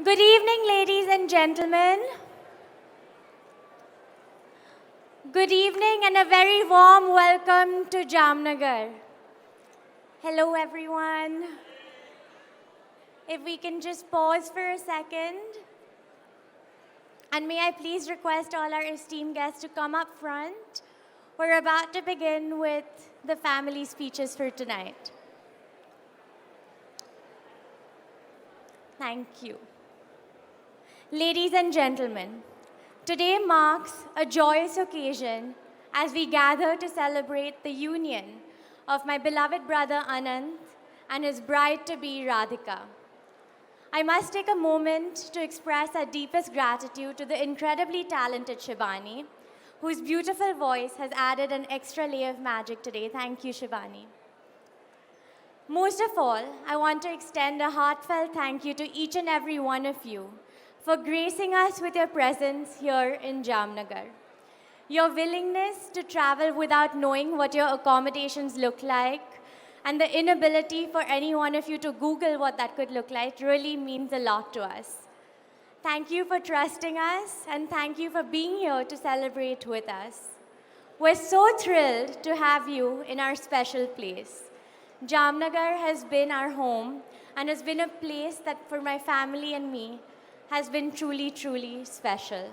Good evening, ladies and gentlemen. Good evening and a very warm welcome to Jamnagar. Hello, everyone. If we can just pause for a second. And may I please request all our esteemed guests to come up front. We're about to begin with the family speeches for tonight. Thank you. Ladies and gentlemen, today marks a joyous occasion as we gather to celebrate the union of my beloved brother Anant and his bride-to-be Radhika. I must take a moment to express our deepest gratitude to the incredibly talented Shivani, whose beautiful voice has added an extra layer of magic today. Thank you, Shivani. Most of all, I want to extend a heartfelt thank you to each and every one of you for gracing us with your presence here in Jamnagar. Your willingness to travel without knowing what your accommodations look like and the inability for any one of you to Google what that could look like really means a lot to us. Thank you for trusting us and thank you for being here to celebrate with us. We're so thrilled to have you in our special place. Jamnagar has been our home and has been a place that for my family and me has been truly, truly special.